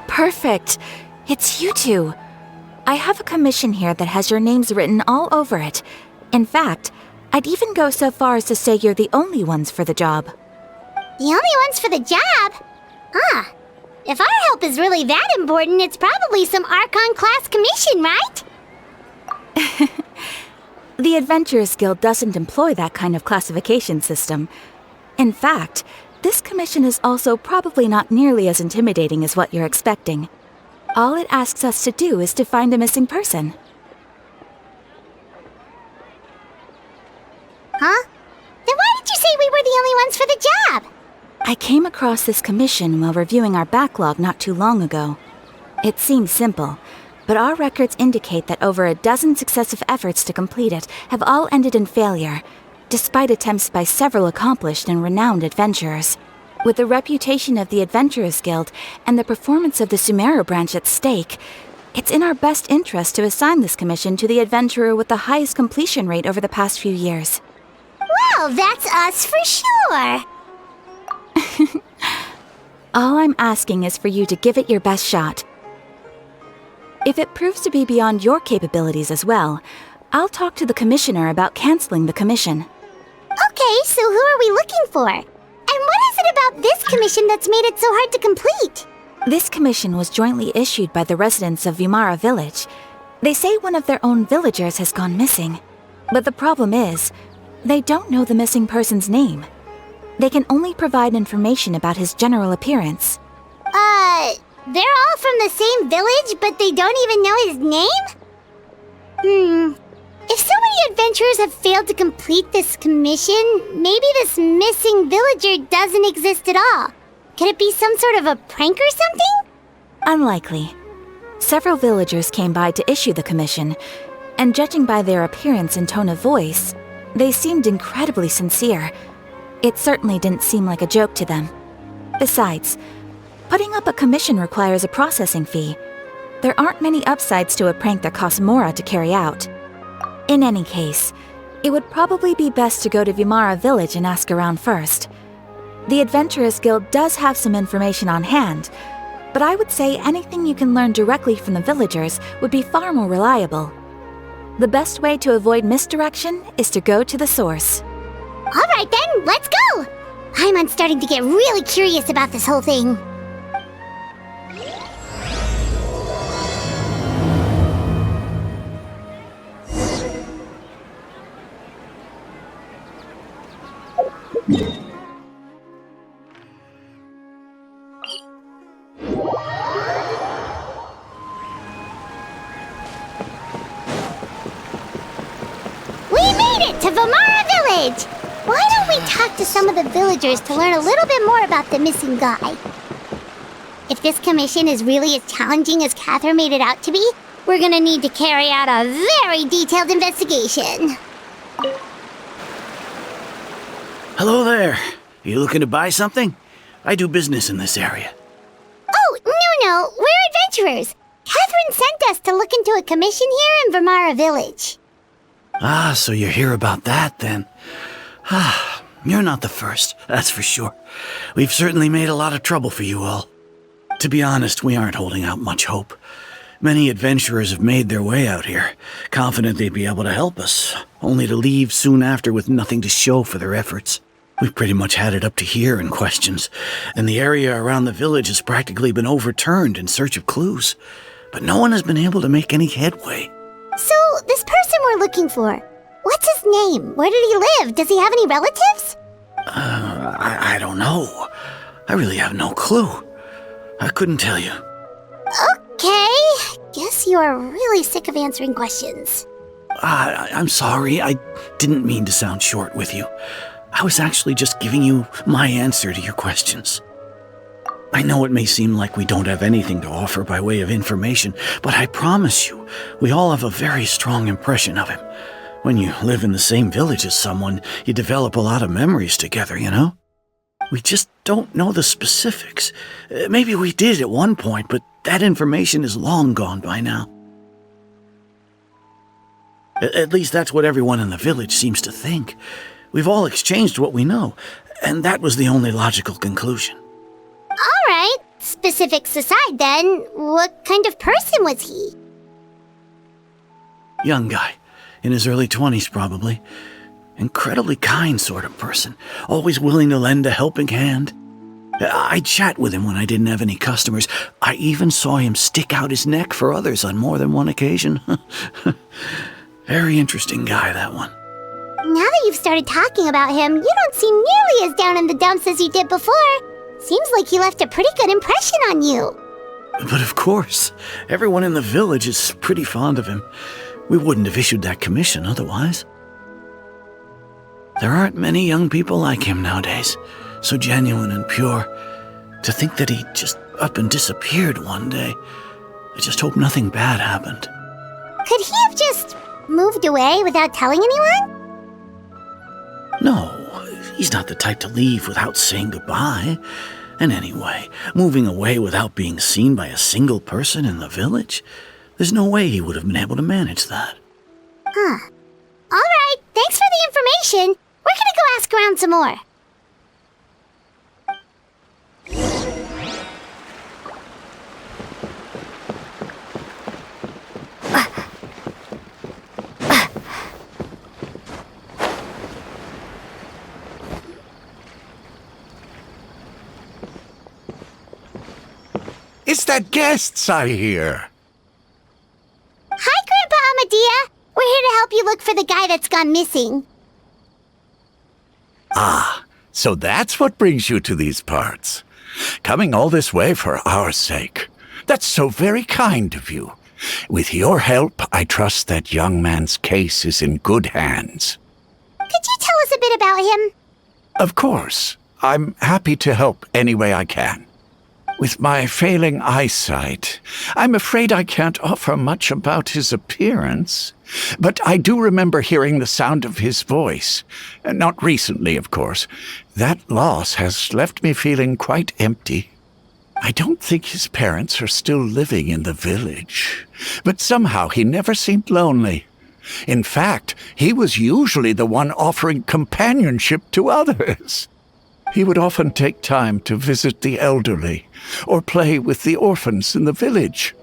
Perfect. It's you two. I have a commission here that has your names written all over it. In fact, I'd even go so far as to say you're the only ones for the job. The only ones for the job? Ah, if our help is really that important, it's probably some Archon class commission, right? The Adventurers Guild doesn't employ that kind of classification system. In fact, this commission is also probably not nearly as intimidating as what you're expecting. All it asks us to do is to find a missing person. Huh? Then why did you say we were the only ones for the job? I came across this commission while reviewing our backlog not too long ago. It seems simple, but our records indicate that over a dozen successive efforts to complete it have all ended in failure, despite attempts by several accomplished and renowned adventurers. With the reputation of the Adventurers Guild and the performance of the Sumeru branch at stake, it's in our best interest to assign this commission to the adventurer with the highest completion rate over the past few years. Well, that's us for sure! All I'm asking is for you to give it your best shot. If it proves to be beyond your capabilities as well, I'll talk to the commissioner about canceling the commission. Okay, so who are we looking for? And what is it about this commission that's made it so hard to complete? This commission was jointly issued by the residents of Vimara Village. They say one of their own villagers has gone missing. But the problem is, they don't know the missing person's name. They can only provide information about his general appearance. They're all from the same village, but they don't even know his name? If so many adventurers have failed to complete this commission, maybe this missing villager doesn't exist at all. Could it be some sort of a prank or something? Unlikely. Several villagers came by to issue the commission, and judging by their appearance and tone of voice, they seemed incredibly sincere. It certainly didn't seem like a joke to them. Besides, putting up a commission requires a processing fee. There aren't many upsides to a prank that costs Mora to carry out. In any case, it would probably be best to go to Vimara Village and ask around first. The Adventurers Guild does have some information on hand, but I would say anything you can learn directly from the villagers would be far more reliable. The best way to avoid misdirection is to go to the source. Alright then, let's go! I'm starting to get really curious about this whole thing. To Vimara Village! Why don't we talk to some of the villagers to learn a little bit more about the missing guy? If this commission is really as challenging as Catherine made it out to be, we're gonna need to carry out a very detailed investigation. Hello there. You looking to buy something? I do business in this area. Oh, no, we're adventurers. Catherine sent us to look into a commission here in Vimara Village. Ah, so you're here about that, then. Ah, you're not the first, that's for sure. We've certainly made a lot of trouble for you all. To be honest, we aren't holding out much hope. Many adventurers have made their way out here, confident they'd be able to help us, only to leave soon after with nothing to show for their efforts. We've pretty much had it up to here in questions, and the area around the village has practically been overturned in search of clues. But no one has been able to make any headway. So, this person we're looking for, what's his name? Where did he live? Does he have any relatives? I don't know. I really have no clue. I couldn't tell you. Okay, guess you're really sick of answering questions. I'm sorry, I didn't mean to sound short with you. I was actually just giving you my answer to your questions. I know it may seem like we don't have anything to offer by way of information, but I promise you, we all have a very strong impression of him. When you live in the same village as someone, you develop a lot of memories together, you know? We just don't know the specifics. Maybe we did at one point, but that information is long gone by now. At least that's what everyone in the village seems to think. We've all exchanged what we know, and that was the only logical conclusion. All right, specifics aside then, what kind of person was he? Young guy, in his early 20s probably. Incredibly kind sort of person, always willing to lend a helping hand. I'd chat with him when I didn't have any customers. I even saw him stick out his neck for others on more than one occasion. Very interesting guy, that one. Now that you've started talking about him, you don't seem nearly as down in the dumps as you did before. Seems like he left a pretty good impression on you. But of course, everyone in the village is pretty fond of him. We wouldn't have issued that commission otherwise. There aren't many young people like him nowadays, so genuine and pure. To think that he just up and disappeared one day. I just hope nothing bad happened. Could he have just moved away without telling anyone? No, he's not the type to leave without saying goodbye. And anyway, moving away without being seen by a single person in the village? There's no way he would have been able to manage that. Huh. All right, thanks for the information. We're gonna go ask around some more. It's the guests I hear. Hi, Grandpa Amadea. We're here to help you look for the guy that's gone missing. Ah, so that's what brings you to these parts. Coming all this way for our sake. That's so very kind of you. With your help, I trust that young man's case is in good hands. Could you tell us a bit about him? Of course. I'm happy to help any way I can. With my failing eyesight, I'm afraid I can't offer much about his appearance. But I do remember hearing the sound of his voice. Not recently, of course. That loss has left me feeling quite empty. I don't think his parents are still living in the village. But somehow he never seemed lonely. In fact, he was usually the one offering companionship to others. He would often take time to visit the elderly or play with the orphans in the village.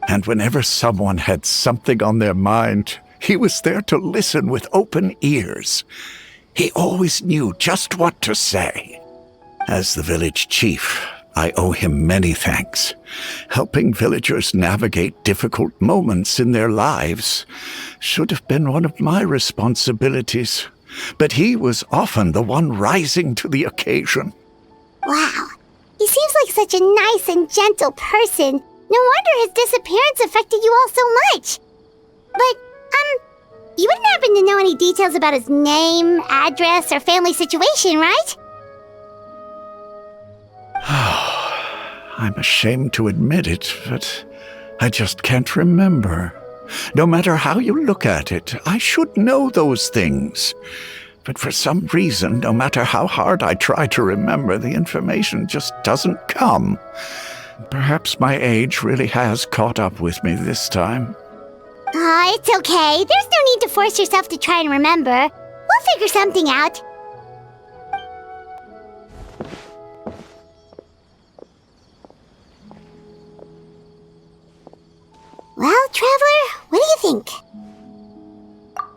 And whenever someone had something on their mind, he was there to listen with open ears. He always knew just what to say. As the village chief, I owe him many thanks. Helping villagers navigate difficult moments in their lives should have been one of my responsibilities. But he was often the one rising to the occasion. Wow. He seems like such a nice and gentle person. No wonder his disappearance affected you all so much. But, you wouldn't happen to know any details about his name, address, or family situation, right? I'm ashamed to admit it, but I just can't remember. No matter how you look at it, I should know those things. But for some reason, no matter how hard I try to remember, the information just doesn't come. Perhaps my age really has caught up with me this time. It's okay. There's no need to force yourself to try and remember. We'll figure something out. Well, Traveler, what do you think?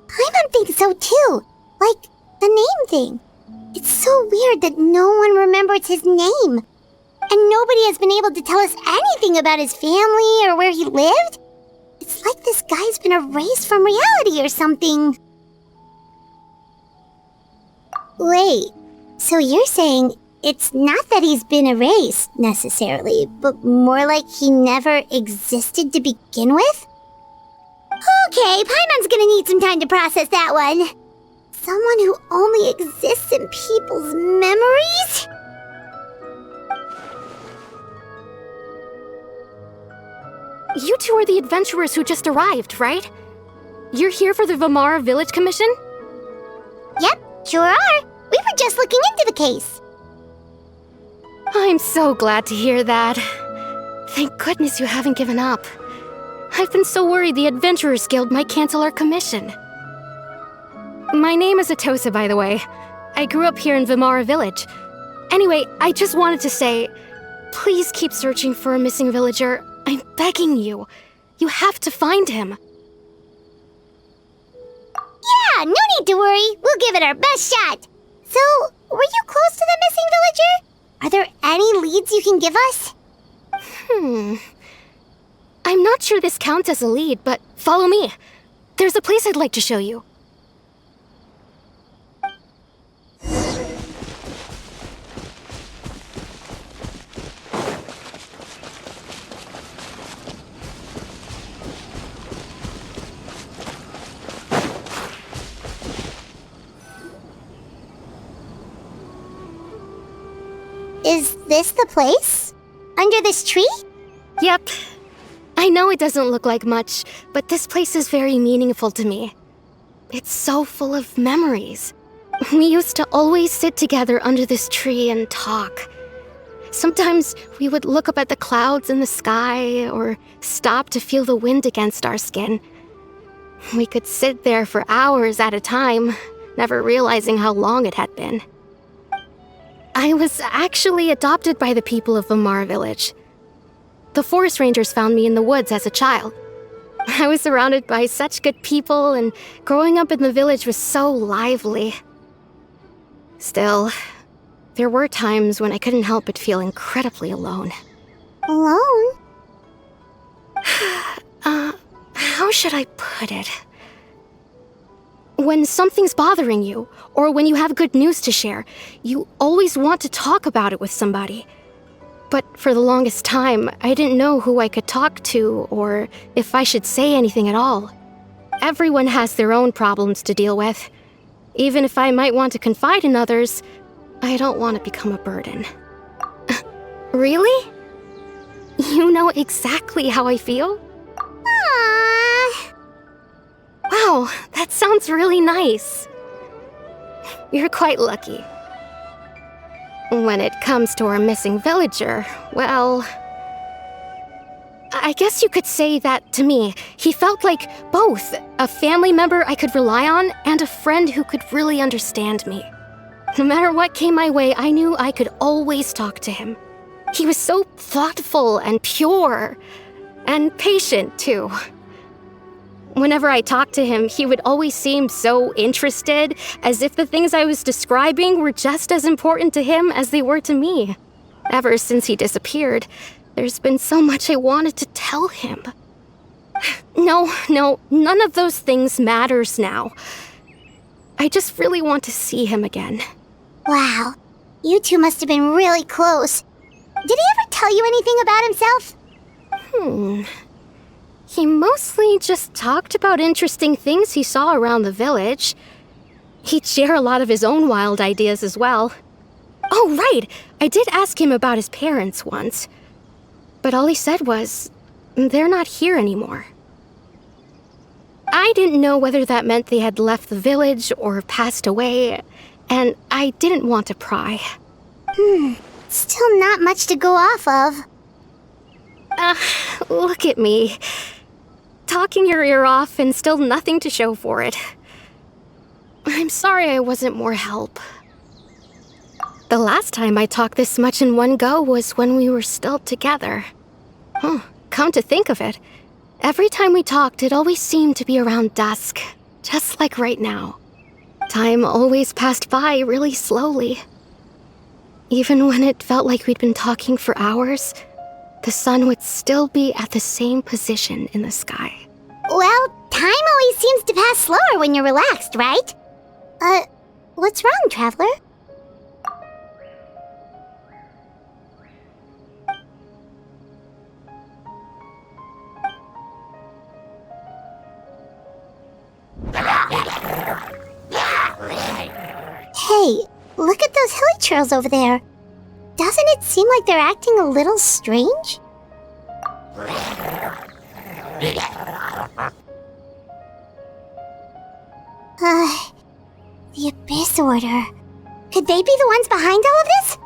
Paimon thinks so too. Like, the name thing. It's so weird that no one remembers his name. And nobody has been able to tell us anything about his family or where he lived. It's like this guy's been erased from reality or something. Wait, so you're saying it's not that he's been erased, necessarily, but more like he never existed to begin with? Okay, Paimon's gonna need some time to process that one. Someone who only exists in people's memories? You two are the adventurers who just arrived, right? You're here for the Vamara Village Commission? Yep, sure are. We were just looking into the case. I'm so glad to hear that. Thank goodness you haven't given up. I've been so worried the Adventurers Guild might cancel our commission. My name is Atosa, by the way. I grew up here in Vimara Village. Anyway, I just wanted to say, please keep searching for a missing villager. I'm begging you. You have to find him. Yeah, no need to worry. We'll give it our best shot. So, were you close to the missing villager? Are there any leads you can give us? I'm not sure this counts as a lead, but follow me. There's a place I'd like to show you. Is this the place? Under this tree? Yep. I know it doesn't look like much, but this place is very meaningful to me. It's so full of memories. We used to always sit together under this tree and talk. Sometimes we would look up at the clouds in the sky or stop to feel the wind against our skin. We could sit there for hours at a time, never realizing how long it had been. I was actually adopted by the people of Vimara Village. The forest rangers found me in the woods as a child. I was surrounded by such good people, and growing up in the village was so lively. Still, there were times when I couldn't help but feel incredibly alone. Alone? How should I put it? When something's bothering you, or when you have good news to share, you always want to talk about it with somebody. But for the longest time, I didn't know who I could talk to, or if I should say anything at all. Everyone has their own problems to deal with. Even if I might want to confide in others, I don't want to become a burden. Really? You know exactly how I feel? Aww. Wow, that sounds really nice. You're quite lucky. When it comes to our missing villager, well, I guess you could say that to me. He felt like both a family member I could rely on and a friend who could really understand me. No matter what came my way, I knew I could always talk to him. He was so thoughtful and pure, and patient too. Whenever I talked to him, he would always seem so interested, as if the things I was describing were just as important to him as they were to me. Ever since he disappeared, there's been so much I wanted to tell him. No, none of those things matters now. I just really want to see him again. Wow, you two must have been really close. Did he ever tell you anything about himself? He mostly just talked about interesting things he saw around the village. He'd share a lot of his own wild ideas as well. Oh, right! I did ask him about his parents once. But all he said was, they're not here anymore. I didn't know whether that meant they had left the village or passed away, and I didn't want to pry. Still not much to go off of. Look at me. Talking your ear off and still nothing to show for it. I'm sorry I wasn't more help. The last time I talked this much in one go was when we were still together. Come to think of it, every time we talked, it always seemed to be around dusk, just like right now. Time always passed by really slowly. Even when it felt like we'd been talking for hours, the sun would still be at the same position in the sky. Well, time always seems to pass slower when you're relaxed, right? What's wrong, Traveler? Hey, look at those hilly trails over there. Doesn't it seem like they're acting a little strange? The Abyss Order. Could they be the ones behind all of this?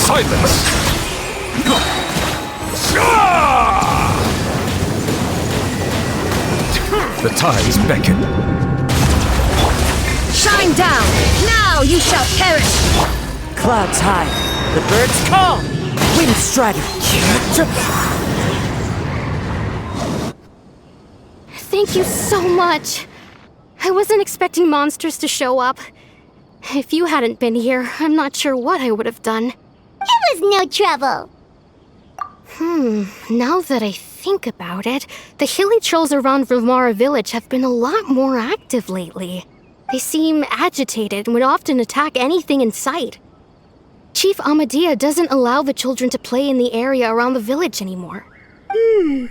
Silence! The tides beckon. Shine down! Now you shall perish! Clouds high, the birds call! Wind strider! Thank you so much. I wasn't expecting monsters to show up. If you hadn't been here, I'm not sure what I would have done. It was no trouble. Now that I think about it, the hilly trolls around Vimara village have been a lot more active lately. They seem agitated and would often attack anything in sight. Chief Amadea doesn't allow the children to play in the area around the village anymore. Maybe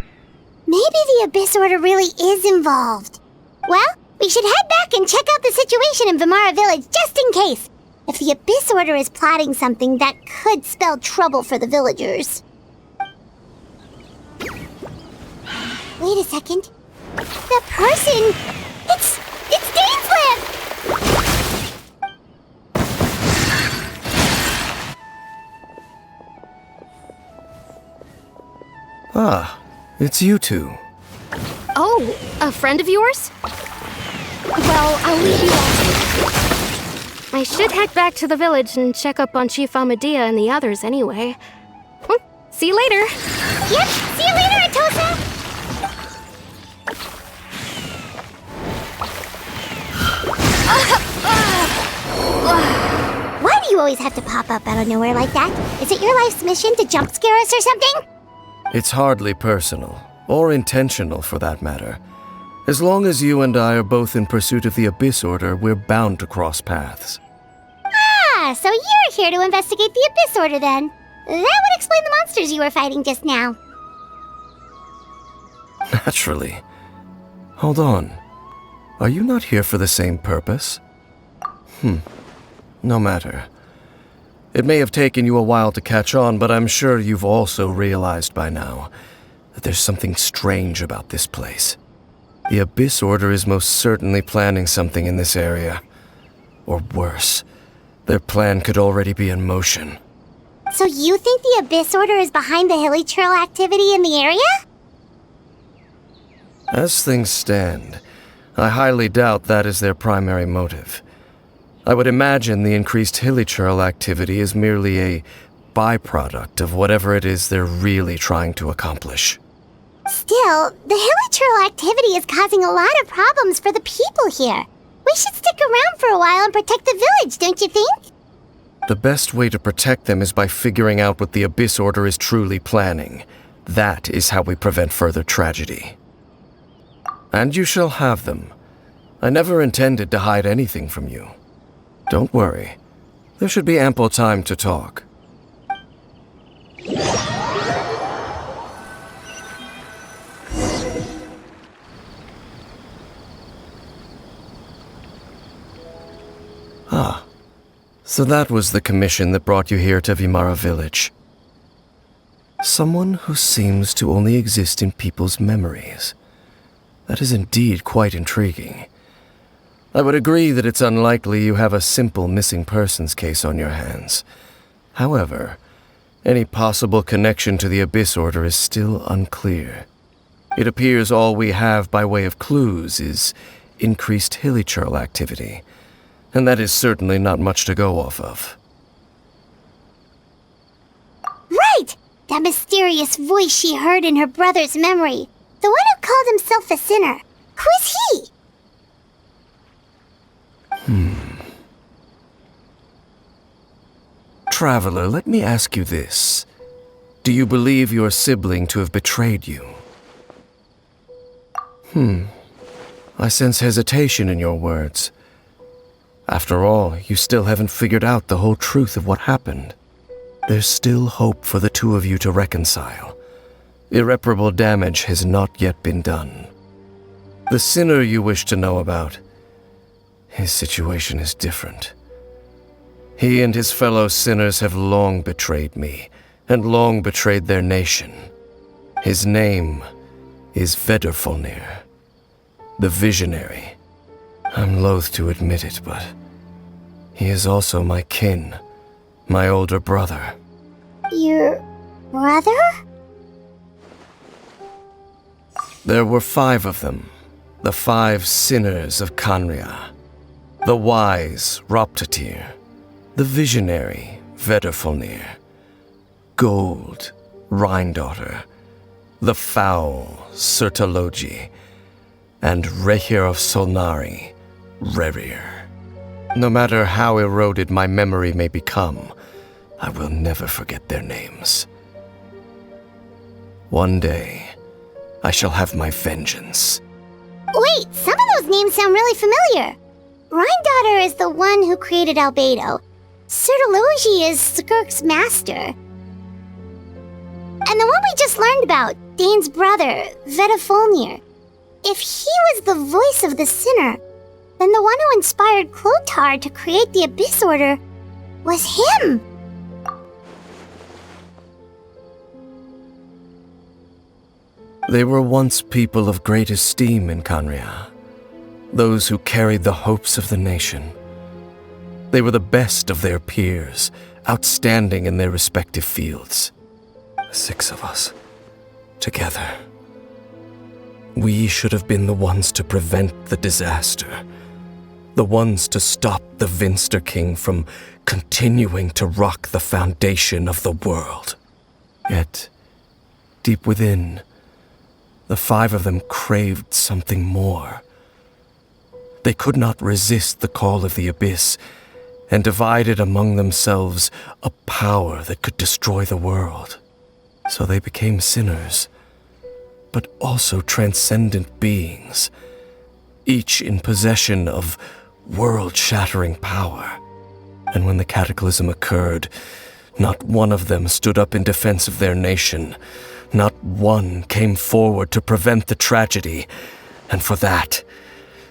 the Abyss Order really is involved. Well, we should head back and check out the situation in Vimara village just in case. If the Abyss Order is plotting something that could spell trouble for the villagers. Wait a second. That person... It's Dainsland! Ah, it's you two. Oh, a friend of yours? Well, I'll leave you all. I should head back to the village and check up on Chief Amadea and the others anyway. See you later. Yep, see you later, Atosa! Why do you always have to pop up out of nowhere like that? Is it your life's mission to jump scare us or something? It's hardly personal, or intentional for that matter. As long as you and I are both in pursuit of the Abyss Order, we're bound to cross paths. Ah, so you're here to investigate the Abyss Order then. That would explain the monsters you were fighting just now. Naturally. Hold on. Are you not here for the same purpose? No matter. It may have taken you a while to catch on, but I'm sure you've also realized by now that there's something strange about this place. The Abyss Order is most certainly planning something in this area. Or worse, their plan could already be in motion. So you think the Abyss Order is behind the hilly trail activity in the area? As things stand, I highly doubt that is their primary motive. I would imagine the increased hilichurl activity is merely a byproduct of whatever it is they're really trying to accomplish. Still, the hilichurl activity is causing a lot of problems for the people here. We should stick around for a while and protect the village, don't you think? The best way to protect them is by figuring out what the Abyss Order is truly planning. That is how we prevent further tragedy. And you shall have them. I never intended to hide anything from you. Don't worry. There should be ample time to talk. Ah. So that was the commission that brought you here to Vimara village. Someone who seems to only exist in people's memories. That is indeed quite intriguing. I would agree that it's unlikely you have a simple missing persons case on your hands. However, any possible connection to the Abyss Order is still unclear. It appears all we have by way of clues is increased hilichurl activity, and that is certainly not much to go off of. Right! That mysterious voice she heard in her brother's memory. The one who called himself a sinner. Who is he? Traveler, let me ask you this. Do you believe your sibling to have betrayed you? I sense hesitation in your words. After all, you still haven't figured out the whole truth of what happened. There's still hope for the two of you to reconcile. Irreparable damage has not yet been done. The sinner you wish to know about, his situation is different. He and his fellow sinners have long betrayed me, and long betrayed their nation. His name is Vedrfolnir, the Visionary. I'm loath to admit it, but he is also my kin, my older brother. Your brother? There were 5 of them, the 5 sinners of Canria. The wise Roptatir, the visionary Vedderfolnir, Gold Rhindaughter, the foul Sertologi, and Rehir of Solnari, Rerir. No matter how eroded my memory may become, I will never forget their names. One day, I shall have my vengeance. Wait, some of those names sound really familiar. Rhindaughter is the one who created Albedo. Sertologi is Skirk's master. And the one we just learned about, Dane's brother, Vedderfolnir. If he was the voice of the sinner, then the one who inspired Clothar to create the Abyss Order was him! They were once people of great esteem in Canria, those who carried the hopes of the nation. They were the best of their peers, outstanding in their respective fields. 6 of us, together. We should have been the ones to prevent the disaster, the ones to stop the Vinster King from continuing to rock the foundation of the world. Yet, deep within, the 5 of them craved something more. They could not resist the call of the Abyss, and divided among themselves a power that could destroy the world. So they became sinners, but also transcendent beings, each in possession of world-shattering power. And when the cataclysm occurred, not one of them stood up in defense of their nation. Not one came forward to prevent the tragedy, and for that,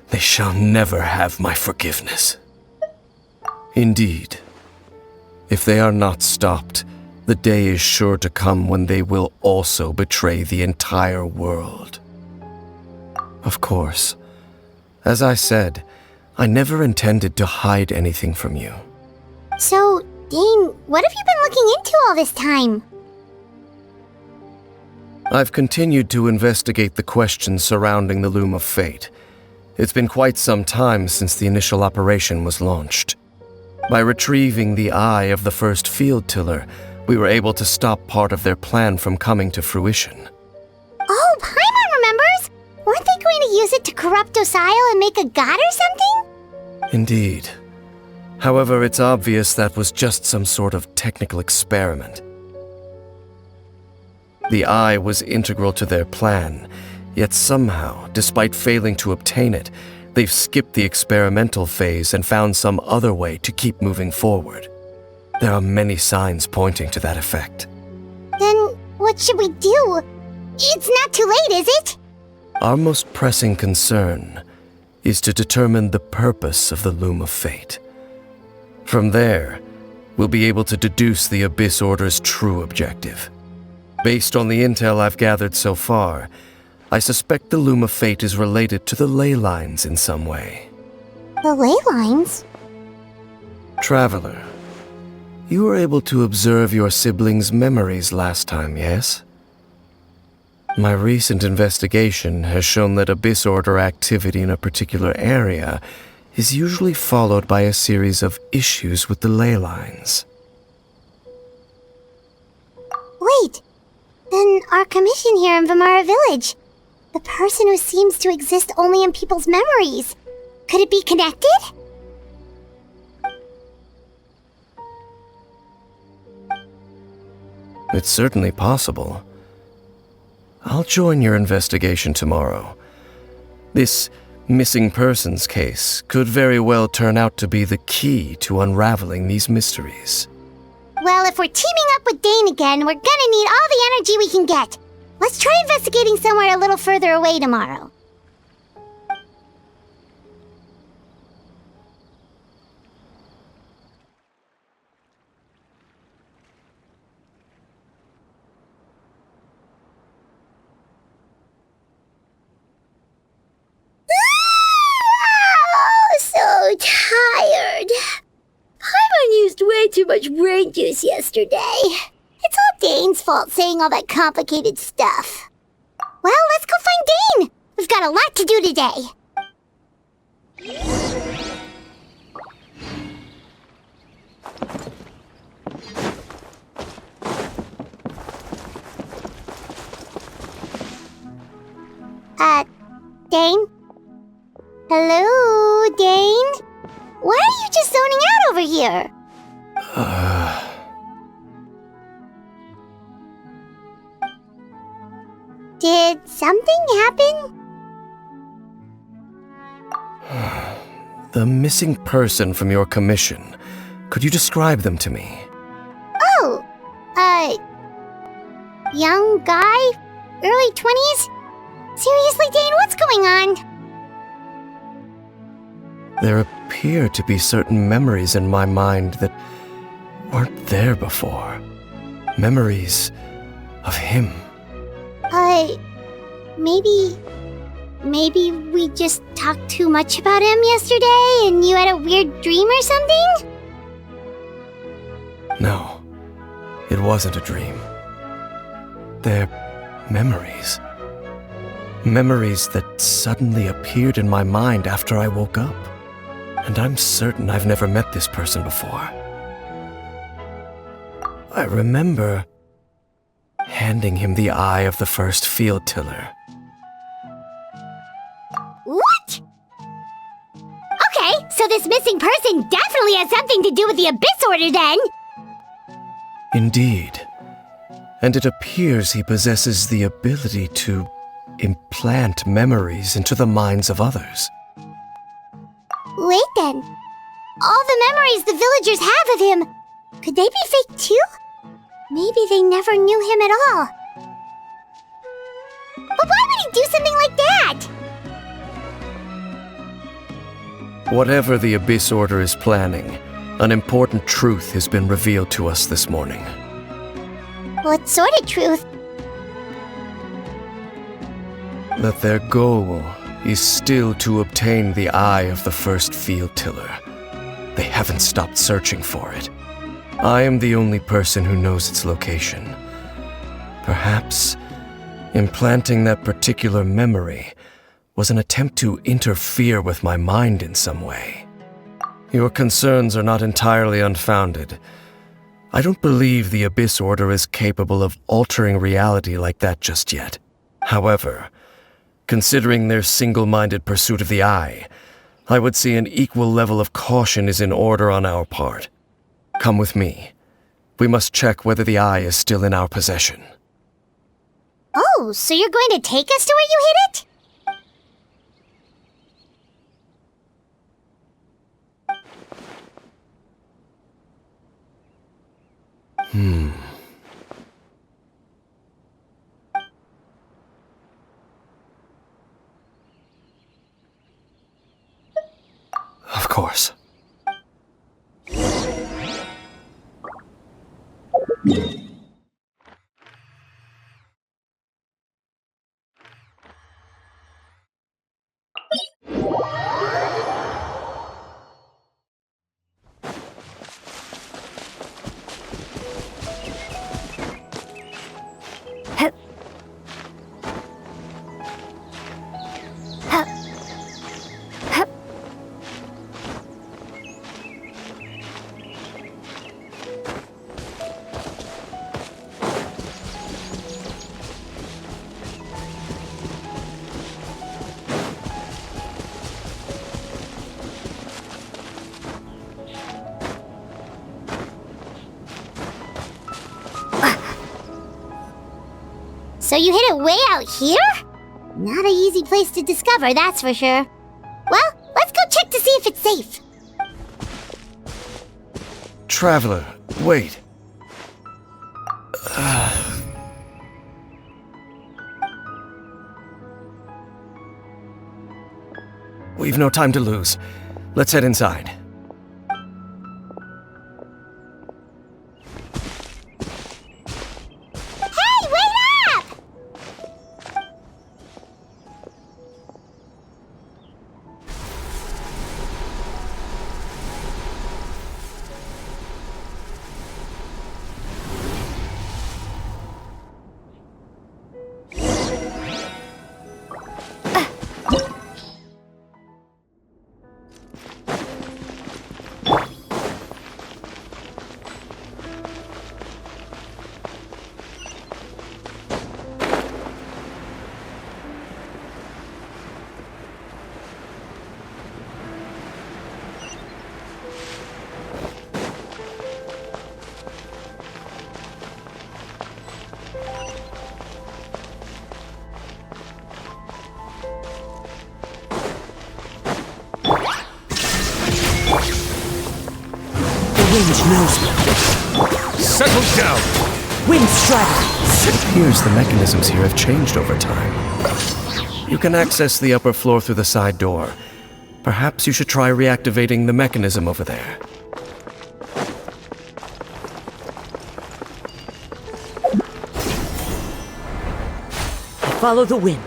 they shall never have my forgiveness. Indeed, if they are not stopped, the day is sure to come when they will also betray the entire world. Of course, as I said, I never intended to hide anything from you. So, Dane, what have you been looking into all this time? I've continued to investigate the questions surrounding the Loom of Fate. It's been quite some time since the initial operation was launched. By retrieving the eye of the first field tiller, we were able to stop part of their plan from coming to fruition. Oh, Paimon remembers! Weren't they going to use it to corrupt Osial and make a god or something? Indeed. However, it's obvious that was just some sort of technical experiment. The eye was integral to their plan, yet somehow, despite failing to obtain it, they've skipped the experimental phase and found some other way to keep moving forward. There are many signs pointing to that effect. Then, what should we do? It's not too late, is it? Our most pressing concern is to determine the purpose of the Loom of Fate. From there, we'll be able to deduce the Abyss Order's true objective. Based on the intel I've gathered so far, I suspect the Loom of Fate is related to the ley lines in some way. The ley lines? Traveler, you were able to observe your siblings' memories last time, yes? My recent investigation has shown that Abyss Order activity in a particular area is usually followed by a series of issues with the ley lines. Wait, then our commission here in Vimara Village, the person who seems to exist only in people's memories, could it be connected? It's certainly possible. I'll join your investigation tomorrow. This missing persons case could very well turn out to be the key to unraveling these mysteries. Well, if we're teaming up with Dane again, we're gonna need all the energy we can get. Let's try investigating somewhere a little further away tomorrow. So tired. Paimon used way too much brain juice yesterday. It's all Dane's fault saying all that complicated stuff. Well, let's go find Dane! We've got a lot to do today. Dane? Hello, Dane? Why are you just zoning out over here? Did something happen? The missing person from your commission. Could you describe them to me? Oh, young guy? Early 20s? Seriously, Dane, what's going on? There appear to be certain memories in my mind that weren't there before. Memories of him. Maybe we just talked too much about him yesterday and you had a weird dream or something? No, it wasn't a dream. They're memories. Memories that suddenly appeared in my mind after I woke up. And I'm certain I've never met this person before. I remember handing him the eye of the first field tiller. What? Okay, so this missing person definitely has something to do with the Abyss Order then! Indeed. And it appears he possesses the ability to implant memories into the minds of others. Wait then. All the memories the villagers have of him, could they be fake too? Maybe they never knew him at all. But why would he do something like that? Whatever the Abyss Order is planning, an important truth has been revealed to us this morning. What sort of truth? That their goal is still to obtain the eye of the first field tiller. They haven't stopped searching for it. I am the only person who knows its location. Perhaps implanting that particular memory was an attempt to interfere with my mind in some way. Your concerns are not entirely unfounded. I don't believe the Abyss Order is capable of altering reality like that just yet. However, considering their single-minded pursuit of the eye, I would say an equal level of caution is in order on our part. Come with me. We must check whether the eye is still in our possession. Oh, so you're going to take us to where you hid it? Of course. So you hid it way out here? Not an easy place to discover, that's for sure. Well, let's go check to see if it's safe. Traveler, wait. We've no time to lose. Let's head inside. Hey, wait up! village knows me. Settle down! Wind Strider! It appears the mechanisms here have changed over time. You can access the upper floor through the side door. Perhaps you should try reactivating the mechanism over there. Follow the wind.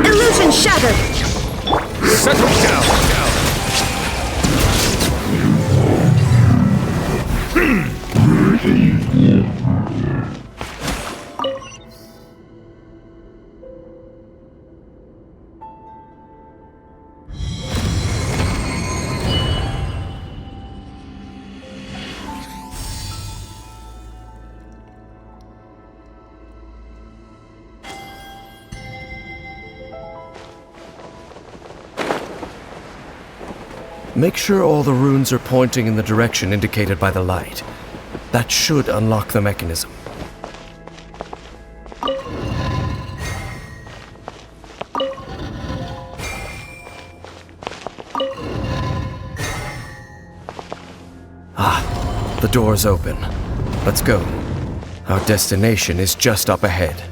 Illusion shattered! Settle down! Make sure all the runes are pointing in the direction indicated by the light. That should unlock the mechanism. Ah, the door's open. Let's go. Our destination is just up ahead.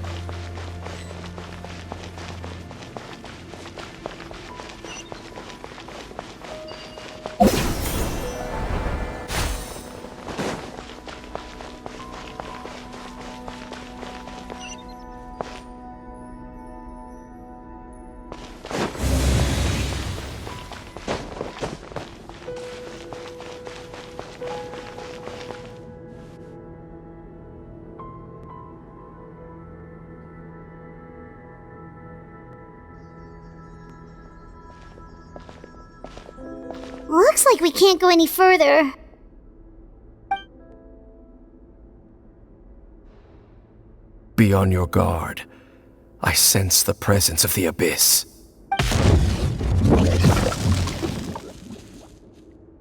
Looks like we can't go any further. Be on your guard. I sense the presence of the Abyss.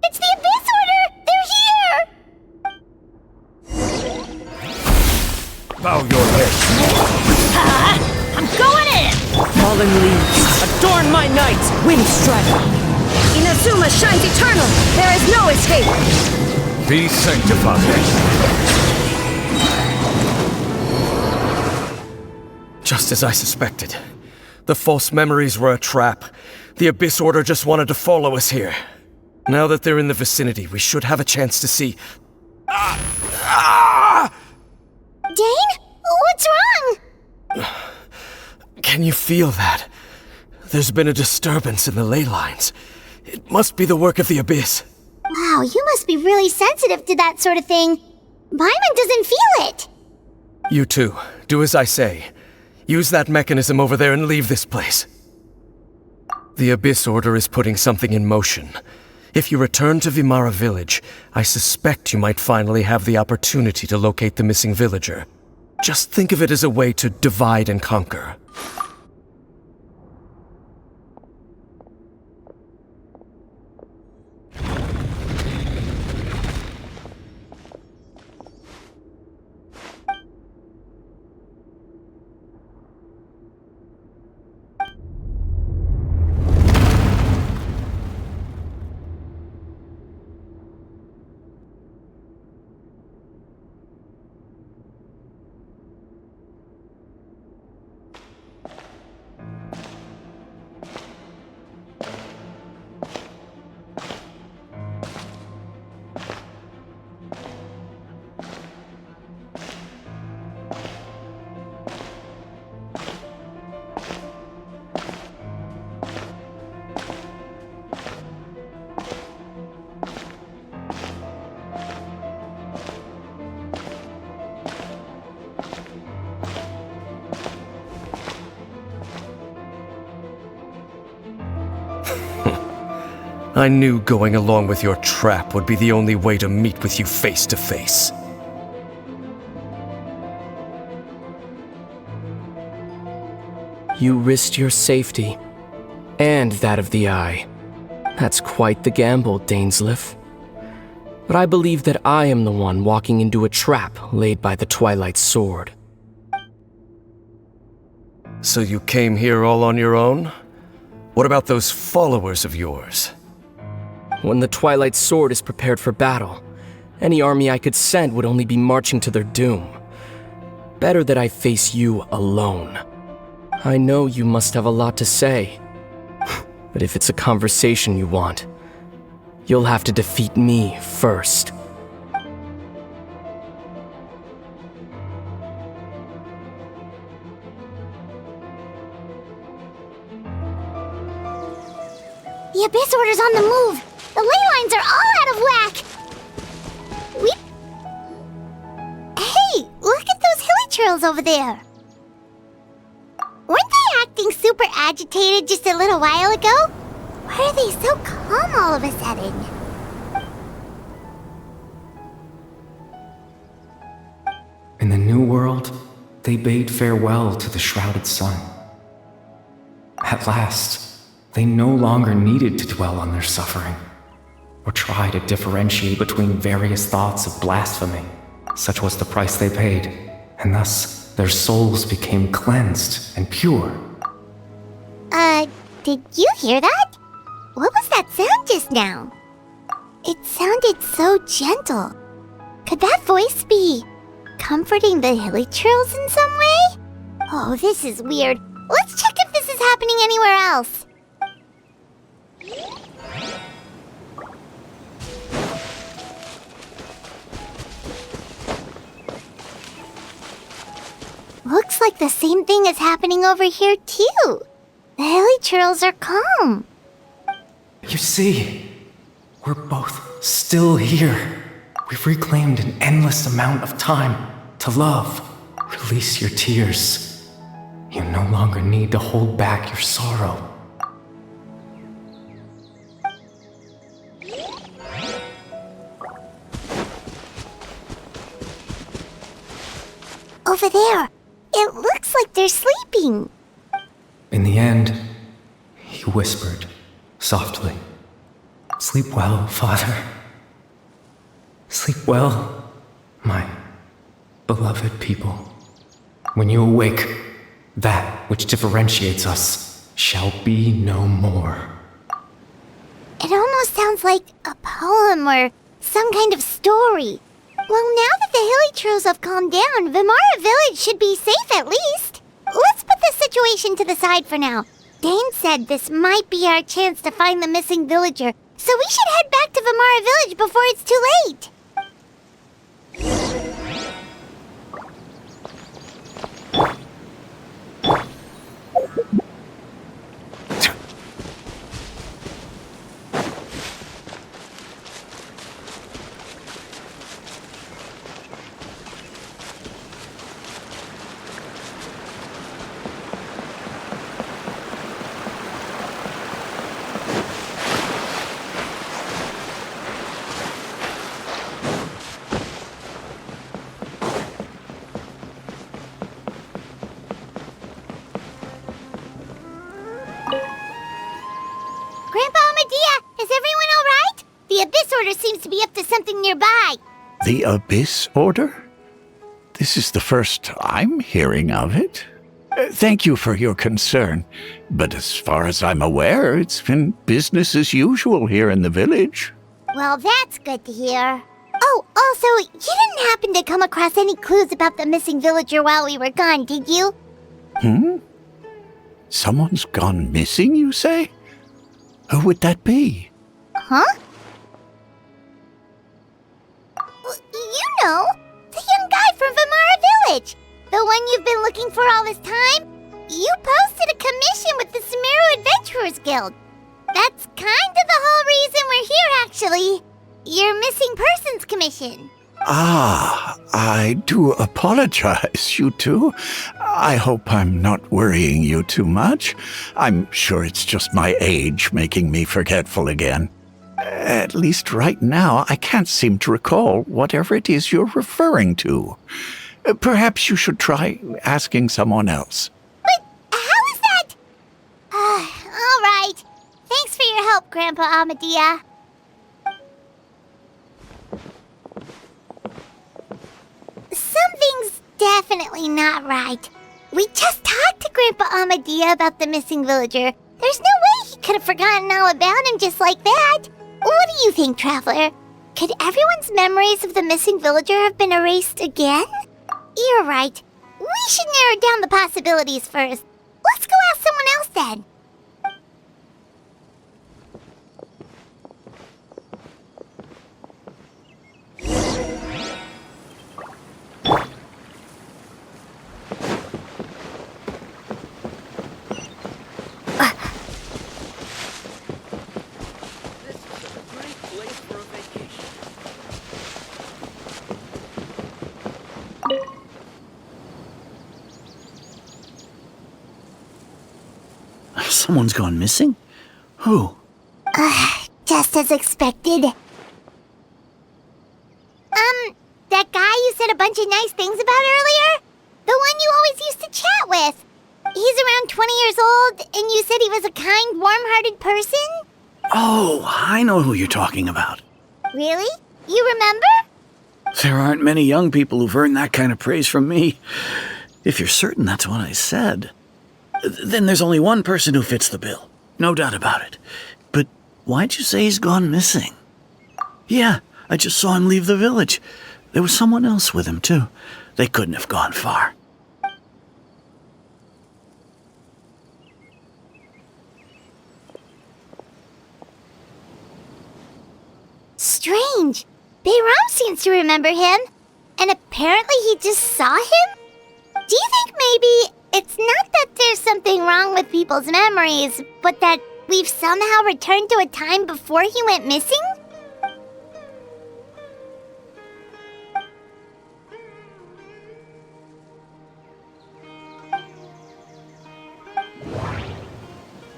It's the Abyss Order! They're here! Bow your head. I'm going in! Fallen leaves, adorn my night! Wind Strider! Inazuma shines eternal! There is no escape! Be sanctified. Just as I suspected. The false memories were a trap. The Abyss Order just wanted to follow us here. Now that they're in the vicinity, we should have a chance to see... Dane? What's wrong? Can you feel that? There's been a disturbance in the ley lines. It must be the work of the Abyss. Wow, you must be really sensitive to that sort of thing. Paimon doesn't feel it. You too. Do as I say. Use that mechanism over there and leave this place. The Abyss Order is putting something in motion. If you return to Vimara Village, I suspect you might finally have the opportunity to locate the missing villager. Just think of it as a way to divide and conquer. I knew going along with your trap would be the only way to meet with you face to face. You risked your safety, and that of the Eye. That's quite the gamble, Dainsleif. But I believe that I am the one walking into a trap laid by the Twilight Sword. So you came here all on your own? What about those followers of yours? When the Twilight Sword is prepared for battle, any army I could send would only be marching to their doom. Better that I face you alone. I know you must have a lot to say, but if it's a conversation you want, you'll have to defeat me first. The Abyss Order's on the move! The ley lines are all out of whack! Hey, look at those hilly trails over there! Weren't they acting super agitated just a little while ago? Why are they so calm all of a sudden? In the New World, they bade farewell to the shrouded sun. At last, they no longer needed to dwell on their suffering, or try to differentiate between various thoughts of blasphemy. Such was the price they paid, and thus their souls became cleansed and pure. Did you hear that? What was that sound just now? It sounded so gentle. Could that voice be comforting the hilly trails in some way? Oh, this is weird. Let's check if this is happening anywhere else. Looks like the same thing is happening over here too. The hilly trails are calm. You see, we're both still here. We've reclaimed an endless amount of time to love. Release your tears. You no longer need to hold back your sorrow. Over there. It looks like they're sleeping. In the end, he whispered, softly, "Sleep well, Father. Sleep well, my beloved people. When you awake, that which differentiates us shall be no more." It almost sounds like a poem or some kind of story. Well, now that the hilly trails have calmed down, Vimara Village should be safe at least. Let's put this situation to the side for now. Dane said this might be our chance to find the missing villager, so we should head back to Vimara Village before it's too late. Seems to be up to something nearby. The Abyss Order? This is the first I'm hearing of it. Thank you for your concern, but as far as I'm aware, it's been business as usual here in the village. Well, that's good to hear. Oh, also, you didn't happen to come across any clues about the missing villager while we were gone, did you? Someone's gone missing, you say? Who would that be? Huh? You know, the young guy from Vimara Village. The one you've been looking for all this time. You posted a commission with the Sumeru Adventurers Guild. That's kind of the whole reason we're here, actually. Your missing persons commission. Ah, I do apologize, you two. I hope I'm not worrying you too much. I'm sure it's just my age making me forgetful again. At least right now, I can't seem to recall whatever it is you're referring to. Perhaps you should try asking someone else. But how is that? All right. Thanks for your help, Grandpa Amadea. Something's definitely not right. We just talked to Grandpa Amadea about the missing villager. There's no way he could have forgotten all about him just like that. What do you think, Traveler? Could everyone's memories of the missing villager have been erased again? You're right. We should narrow down the possibilities first. Let's go ask someone else then. Someone's gone missing? Who? Just as expected. That guy you said a bunch of nice things about earlier? The one you always used to chat with. He's around 20 years old, and you said he was a kind, warm-hearted person? Oh, I know who you're talking about. Really? You remember? There aren't many young people who've earned that kind of praise from me. If you're certain that's what I said, then there's only one person who fits the bill. No doubt about it. But why'd you say he's gone missing? Yeah, I just saw him leave the village. There was someone else with him, too. They couldn't have gone far. Strange. Bayram seems to remember him. And apparently he just saw him? Do you think maybe it's not that there's something wrong with people's memories, but that we've somehow returned to a time before he went missing?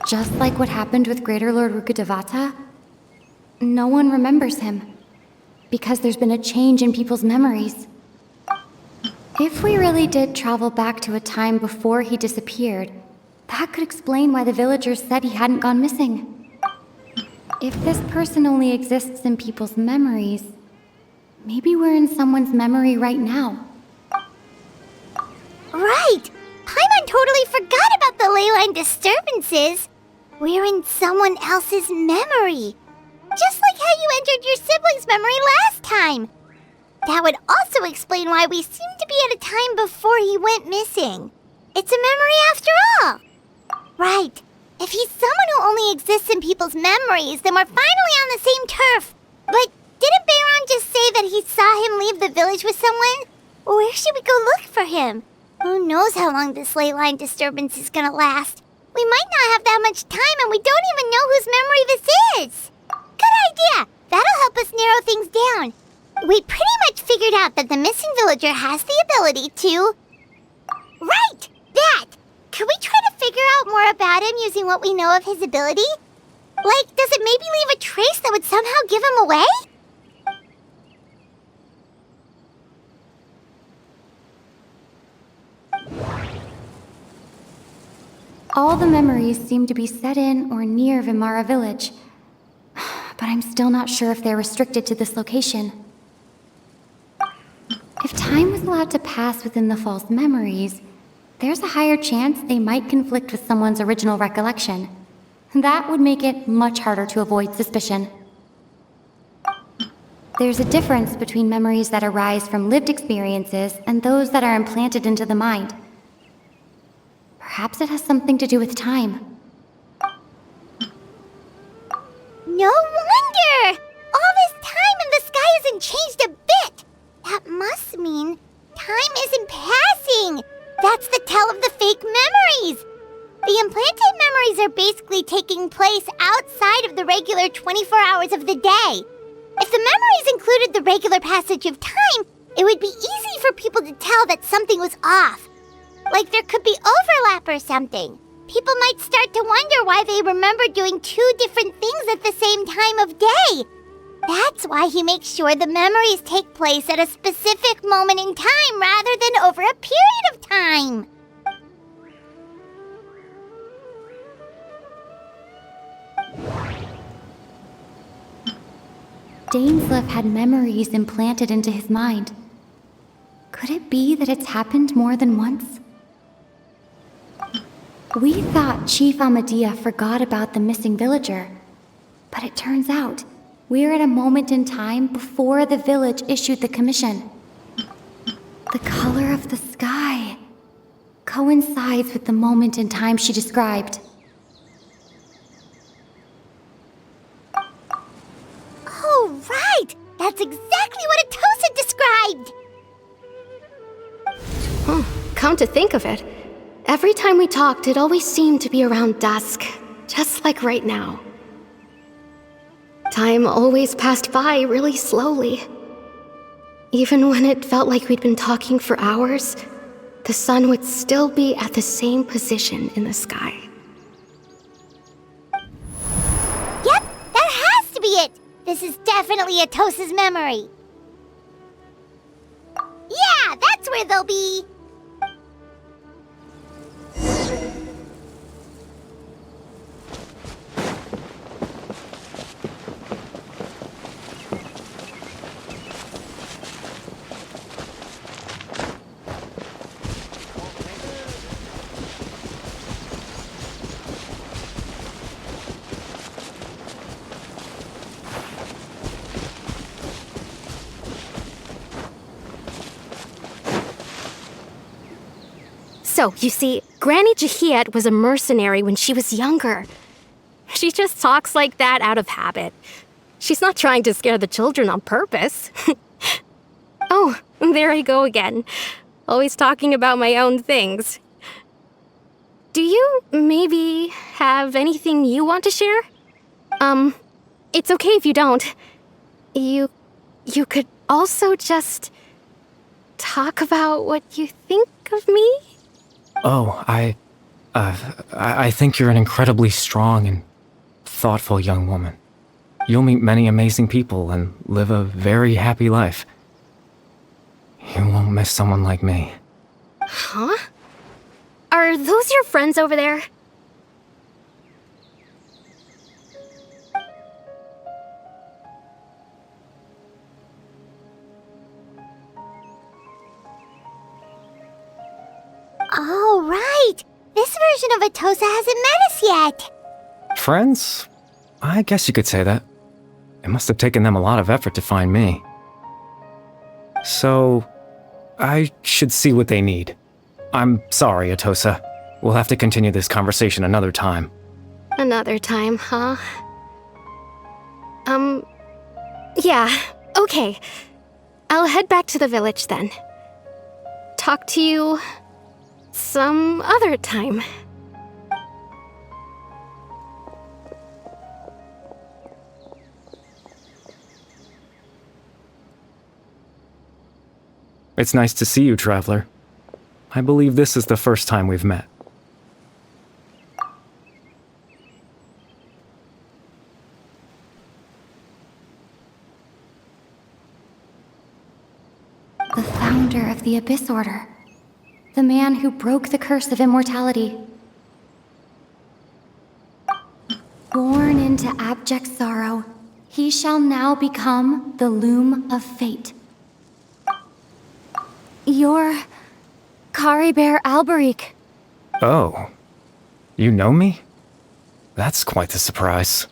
Just like what happened with Greater Lord Rukkhadevata, no one remembers him, because there's been a change in people's memories. If we really did travel back to a time before he disappeared, that could explain why the villagers said he hadn't gone missing. If this person only exists in people's memories, maybe we're in someone's memory right now. Right! Paimon totally forgot about the leyline disturbances. We're in someone else's memory. Just like how you entered your sibling's memory last time. That would also explain why we seem to be at a time before he went missing. It's a memory after all. Right. If he's someone who only exists in people's memories, then we're finally on the same turf. But didn't Bayron just say that he saw him leave the village with someone? Where should we go look for him? Who knows how long this ley line disturbance is gonna last? We might not have that much time, and we don't even know whose memory this is. Good idea! That'll help us narrow things down. We pretty much figured out that the missing villager has the ability to... Right! That! Could we try to figure out more about him using what we know of his ability? Like, does it maybe leave a trace that would somehow give him away? All the memories seem to be set in or near Vimara village, but I'm still not sure if they're restricted to this location. If time was allowed to pass within the false memories, there's a higher chance they might conflict with someone's original recollection. That would make it much harder to avoid suspicion. There's a difference between memories that arise from lived experiences and those that are implanted into the mind. Perhaps it has something to do with time. No wonder! All this time and the sky hasn't changed a bit! That must mean time isn't passing! That's the tell of the fake memories! The implanted memories are basically taking place outside of the regular 24 hours of the day. If the memories included the regular passage of time, it would be easy for people to tell that something was off. Like there could be overlap or something. people might start to wonder why they remember doing two different things at the same time of day. That's why he makes sure the memories take place at a specific moment in time rather than over a period of time. Dainsleif had memories implanted into his mind. Could it be that it's happened more than once? We thought Chief Amadea forgot about the missing villager, but it turns out we're at a moment in time before the village issued the commission. The color of the sky coincides with the moment in time she described. Oh, right! That's exactly what Atosa described! Come to think of it, every time we talked, it always seemed to be around dusk, just like right now. Time always passed by really slowly. Even when it felt like we'd been talking for hours, the sun would still be at the same position in the sky. Yep, that has to be it! This is definitely Atosa's memory. Yeah, that's where they'll be! So, you see, Granny Jahiet was a mercenary when she was younger. She just talks like that out of habit. She's not trying to scare the children on purpose. Oh, there I go again. Always talking about my own things. Do you maybe have anything you want to share? It's okay if you don't. You could also just talk about what you think of me? Oh, I think you're an incredibly strong and thoughtful young woman. You'll meet many amazing people and live a very happy life. You won't miss someone like me. Huh? Are those your friends over there? Oh, right! This version of Atosa hasn't met us yet! Friends? I guess you could say that. It must have taken them a lot of effort to find me. So, I should see what they need. I'm sorry, Atosa. We'll have to continue this conversation another time. Another time, huh? Yeah, okay. I'll head back to the village then. Talk to you some other time. It's nice to see you, Traveler. I believe this is the first time we've met. The founder of the Abyss Order. The man who broke the curse of immortality. Born into abject sorrow, he shall now become the loom of fate. You're Caribert Alberic. Oh. You know me? That's quite the surprise.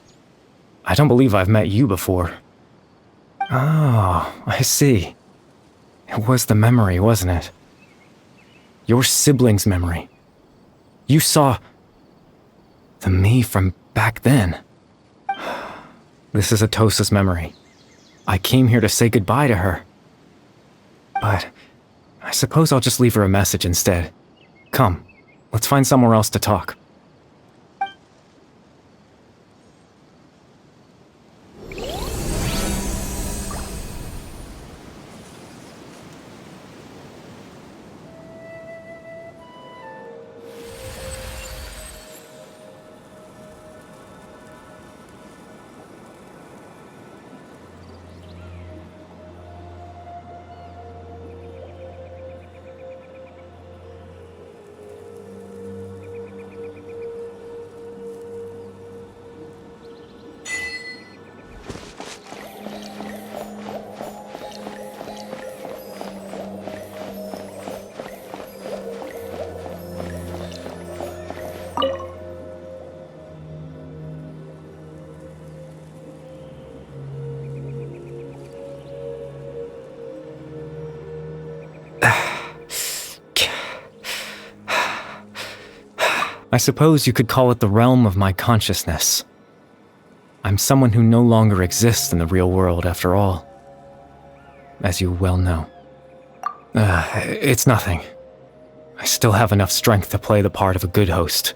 I don't believe I've met you before. Oh, I see. It was the memory, wasn't it? Your sibling's memory. You saw the me from back then. This is Atosa's memory. I came here to say goodbye to her. But I suppose I'll just leave her a message instead. Come, let's find somewhere else to talk. I suppose you could call it the realm of my consciousness. I'm someone who no longer exists in the real world, after all. As you well know. It's nothing. I still have enough strength to play the part of a good host.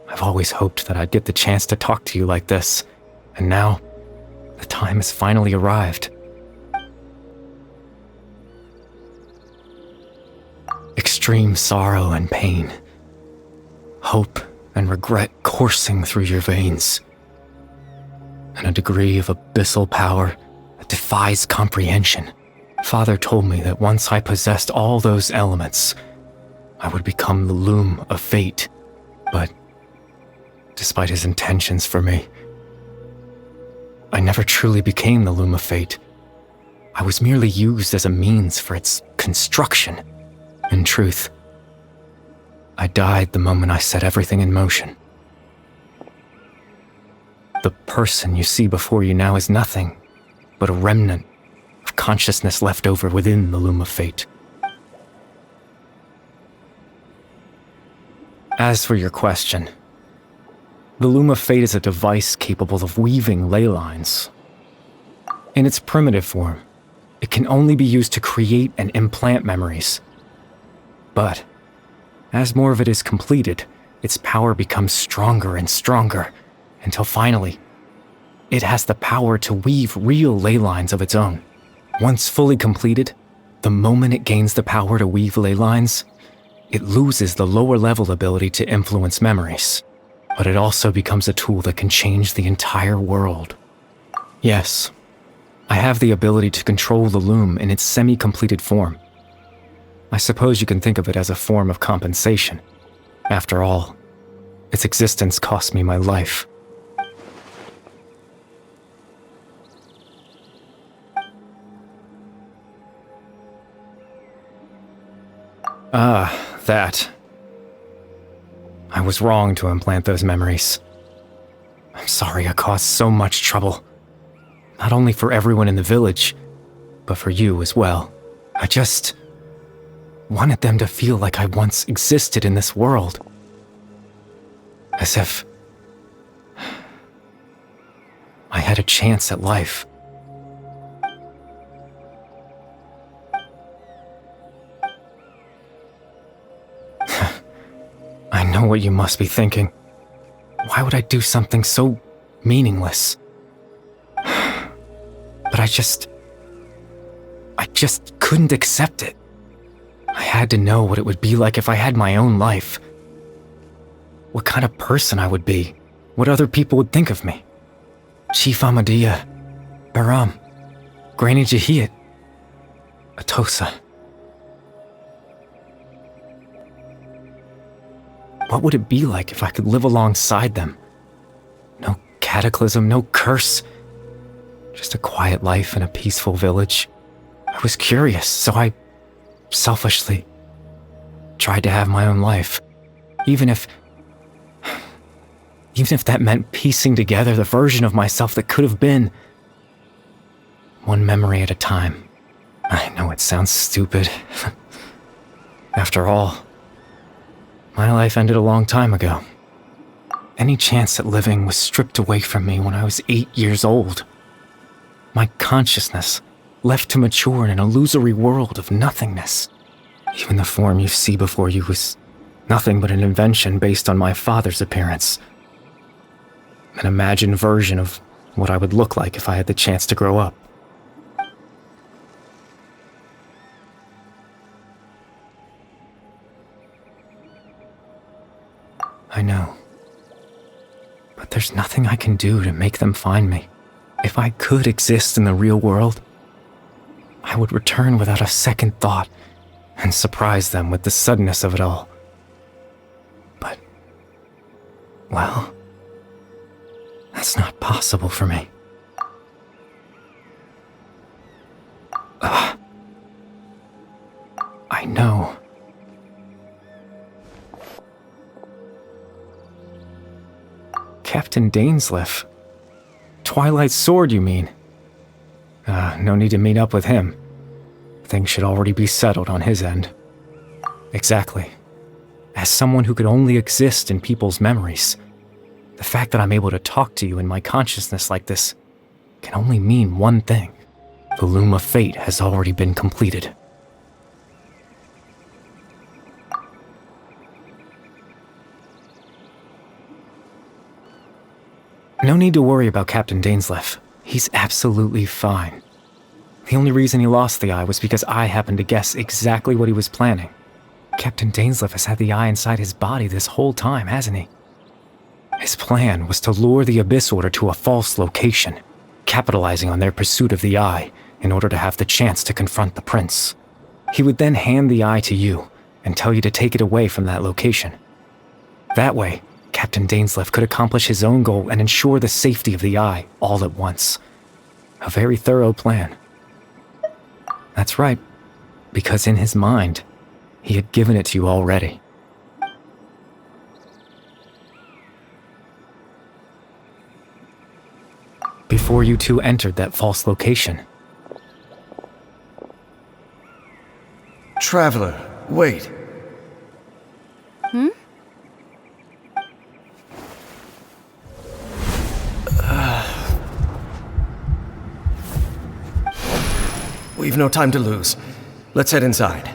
I've always hoped that I'd get the chance to talk to you like this, and now, the time has finally arrived. Extreme sorrow and pain. Hope and regret coursing through your veins. And a degree of abyssal power that defies comprehension. Father told me that once I possessed all those elements, I would become the loom of fate. But, despite his intentions for me, I never truly became the loom of fate. I was merely used as a means for its construction. In truth, I died the moment I set everything in motion. The person you see before you now is nothing but a remnant of consciousness left over within the loom of fate. As for your question, the loom of fate is a device capable of weaving ley lines. In its primitive form, it can only be used to create and implant memories. But, as more of it is completed, its power becomes stronger and stronger, until finally, it has the power to weave real ley lines of its own. Once fully completed, the moment it gains the power to weave ley lines, it loses the lower level ability to influence memories. But it also becomes a tool that can change the entire world. Yes, I have the ability to control the loom in its semi-completed form. I suppose you can think of it as a form of compensation. After all, its existence cost me my life. That. I was wrong to implant those memories. I'm sorry I caused so much trouble. Not only for everyone in the village, but for you as well. I just wanted them to feel like I once existed in this world. As if I had a chance at life. I know what you must be thinking. Why would I do something so meaningless? But I just couldn't accept it. I had to know what it would be like if I had my own life. What kind of person I would be. What other people would think of me. Chief Ahmadiyya, Baram, Granny Jahiyat, Atosa. What would it be like if I could live alongside them? No cataclysm, no curse. Just a quiet life in a peaceful village. I was curious, so I selfishly tried to have my own life. Even if that meant piecing together the version of myself that could have been. One memory at a time. I know it sounds stupid. After all, my life ended a long time ago. Any chance at living was stripped away from me when I was 8 years old. My consciousness left to mature in an illusory world of nothingness. Even the form you see before you was nothing but an invention based on my father's appearance. An imagined version of what I would look like if I had the chance to grow up. I know. But there's nothing I can do to make them find me. If I could exist in the real world, I would return without a second thought and surprise them with the suddenness of it all. But, well, that's not possible for me. I know. Captain Dainsleif. Twilight Sword, you mean? No need to meet up with him. Things should already be settled on his end. Exactly. as someone who could only exist in people's memories. The fact that I'm able to talk to you in my consciousness like this can only mean one thing. The Loom of Fate has already been completed. No need to worry about Captain Dainsleif. He's absolutely fine. The only reason he lost the eye was because I happened to guess exactly what he was planning. Captain Dainsleif has had the eye inside his body this whole time, hasn't he? His plan was to lure the Abyss Order to a false location, capitalizing on their pursuit of the eye in order to have the chance to confront the prince. He would then hand the eye to you and tell you to take it away from that location. That way, Captain Dainsleif could accomplish his own goal and ensure the safety of the eye all at once. A very thorough plan. That's right, because in his mind, he had given it to you already. Before you two entered that false location. Traveler, wait. We've no time to lose. Let's head inside.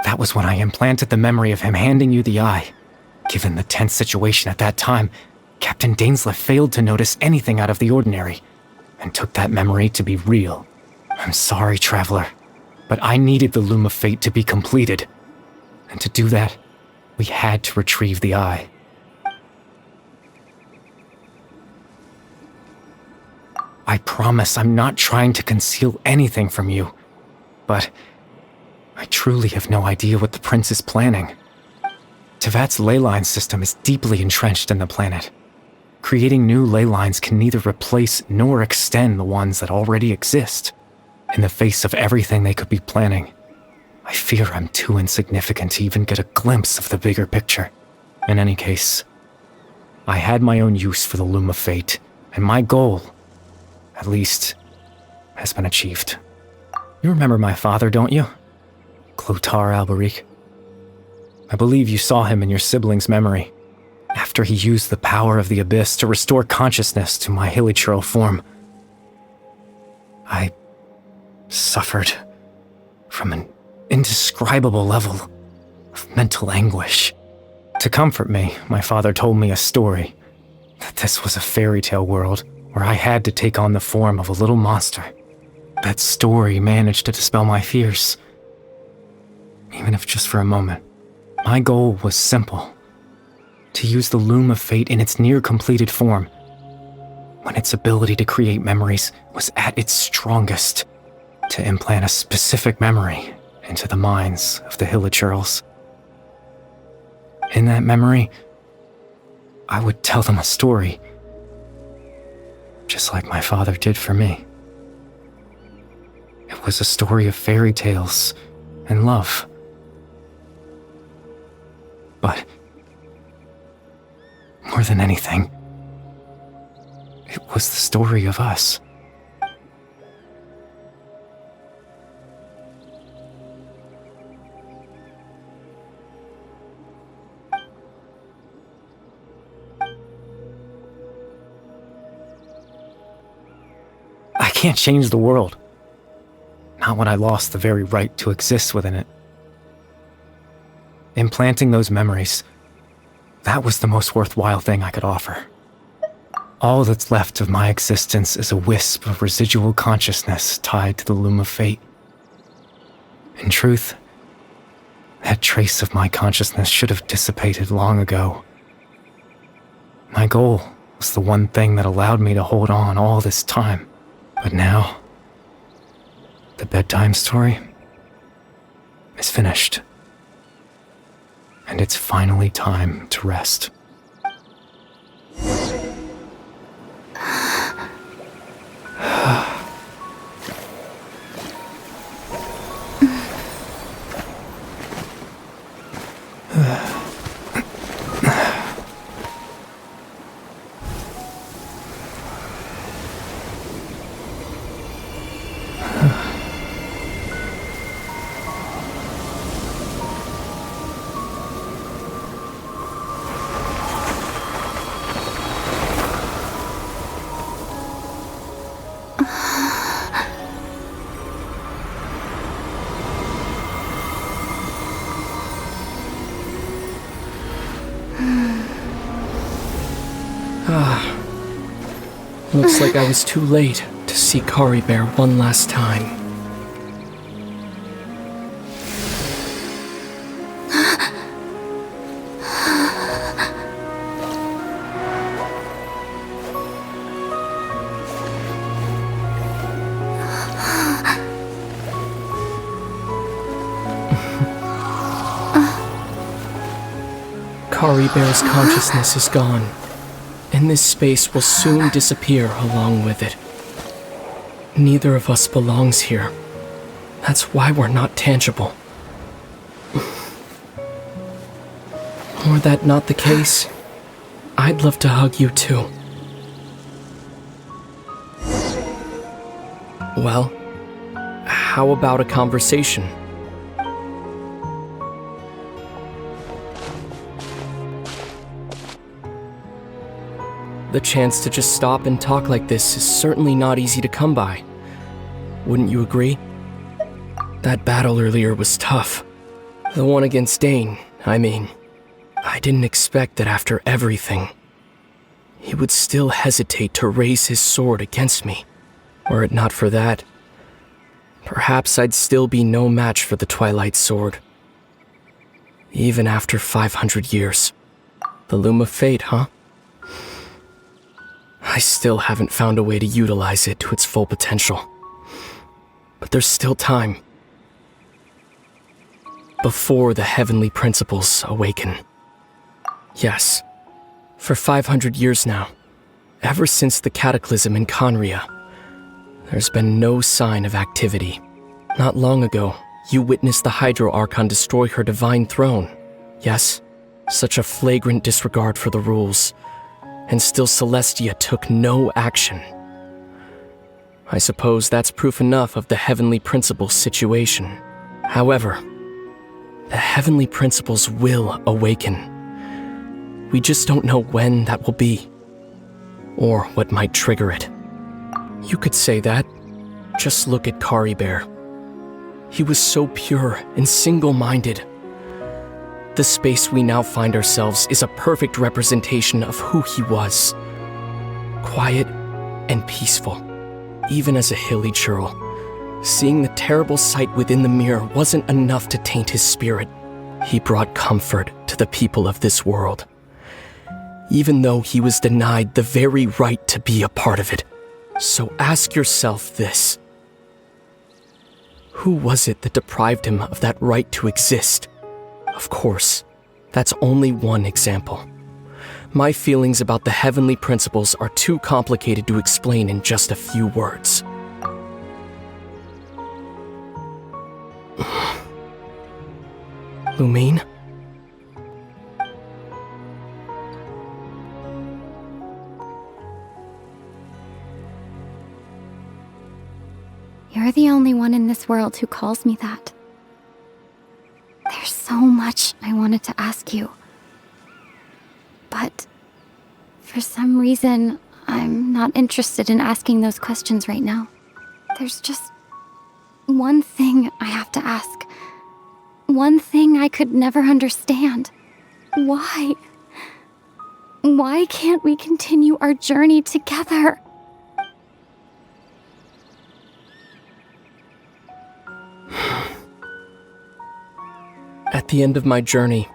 That was when I implanted the memory of him handing you the eye. Given the tense situation at that time, Captain Dainsleif failed to notice anything out of the ordinary, and took that memory to be real. I'm sorry, Traveler, but I needed the Loom of Fate to be completed. And to do that, we had to retrieve the eye. I promise I'm not trying to conceal anything from you, but I truly have no idea what the prince is planning. Tevat's ley line system is deeply entrenched in the planet. Creating new ley lines can neither replace nor extend the ones that already exist. In the face of everything they could be planning, I fear I'm too insignificant to even get a glimpse of the bigger picture. In any case, I had my own use for the Loom of Fate, and my goal, at least, has been achieved. You remember my father, don't you? Clotar Alberic. I believe you saw him in your sibling's memory, after he used the power of the Abyss to restore consciousness to my hilichurl form. I suffered from an indescribable level of mental anguish. To comfort me, my father told me a story, that this was a fairy tale world where I had to take on the form of a little monster. That story managed to dispel my fears, even if just for a moment. My goal was simple: to use the Loom of Fate in its near-completed form, when its ability to create memories was at its strongest, to implant a specific memory into the minds of the hilichurls. In that memory, I would tell them a story, just like my father did for me. It was a story of fairy tales and love. But more than anything, it was the story of us. I can't change the world. Not when I lost the very right to exist within it. Implanting those memories, that was the most worthwhile thing I could offer. All that's left of my existence is a wisp of residual consciousness tied to the Loom of Fate. In truth, that trace of my consciousness should have dissipated long ago. My goal was the one thing that allowed me to hold on all this time. But now, the bedtime story is finished. And it's finally time to rest. Looks like I was too late to see Caribert one last time. Caribert's consciousness is gone, and this space will soon disappear along with it. Neither of us belongs here. That's why we're not tangible. Were that not the case, I'd love to hug you too. Well, how about a conversation? The chance to just stop and talk like this is certainly not easy to come by. Wouldn't you agree? That battle earlier was tough. The one against Dane, I mean. I didn't expect that after everything, he would still hesitate to raise his sword against me. Were it not for that, perhaps I'd still be no match for the Twilight Sword. Even after 500 years. The Loom of Fate, huh? I still haven't found a way to utilize it to its full potential. But there's still time. Before the heavenly principles awaken. Yes, for 500 years now, ever since the cataclysm in Conria, there's been no sign of activity. Not long ago, you witnessed the Hydro Archon destroy her divine throne. Yes, such a flagrant disregard for the rules. And still Celestia took no action. I suppose that's proof enough of the Heavenly Principles situation. However, the Heavenly Principles will awaken. We just don't know when that will be, or what might trigger it. You could say that. Just look at Caribert. He was so pure and single-minded. The space we now find ourselves is a perfect representation of who he was. Quiet and peaceful, even as a hilly churl. Seeing the terrible sight within the mirror wasn't enough to taint his spirit. He brought comfort to the people of this world, even though he was denied the very right to be a part of it. So ask yourself this. Who was it that deprived him of that right to exist? Of course, that's only one example. My feelings about the heavenly principles are too complicated to explain in just a few words. Lumine? You're the only one in this world who calls me that. There's so much I wanted to ask you. But for some reason, I'm not interested in asking those questions right now. There's just one thing I have to ask. One thing I could never understand. Why? Why can't we continue our journey together? At the end of my journey,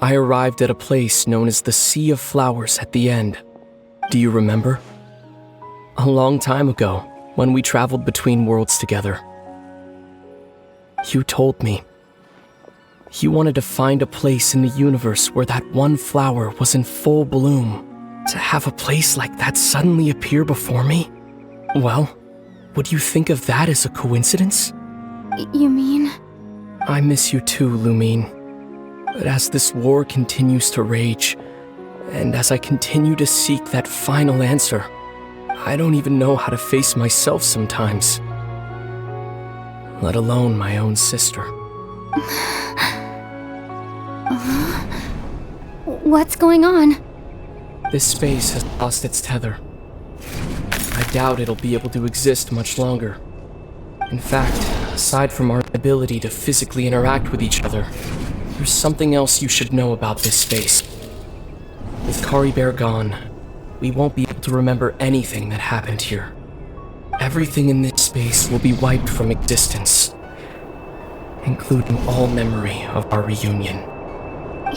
I arrived at a place known as the Sea of Flowers at the end. Do you remember? A long time ago, when we traveled between worlds together. You told me. You wanted to find a place in the universe where that one flower was in full bloom. To have a place like that suddenly appear before me? Well, would you think of that as a coincidence? You mean? I miss you too, Lumine. But as this war continues to rage, and as I continue to seek that final answer, I don't even know how to face myself sometimes. Let alone my own sister. What's going on? This space has lost its tether. I doubt it'll be able to exist much longer. In fact, aside from our ability to physically interact with each other, there's something else you should know about this space. With Caribert gone, we won't be able to remember anything that happened here. Everything in this space will be wiped from existence, including all memory of our reunion.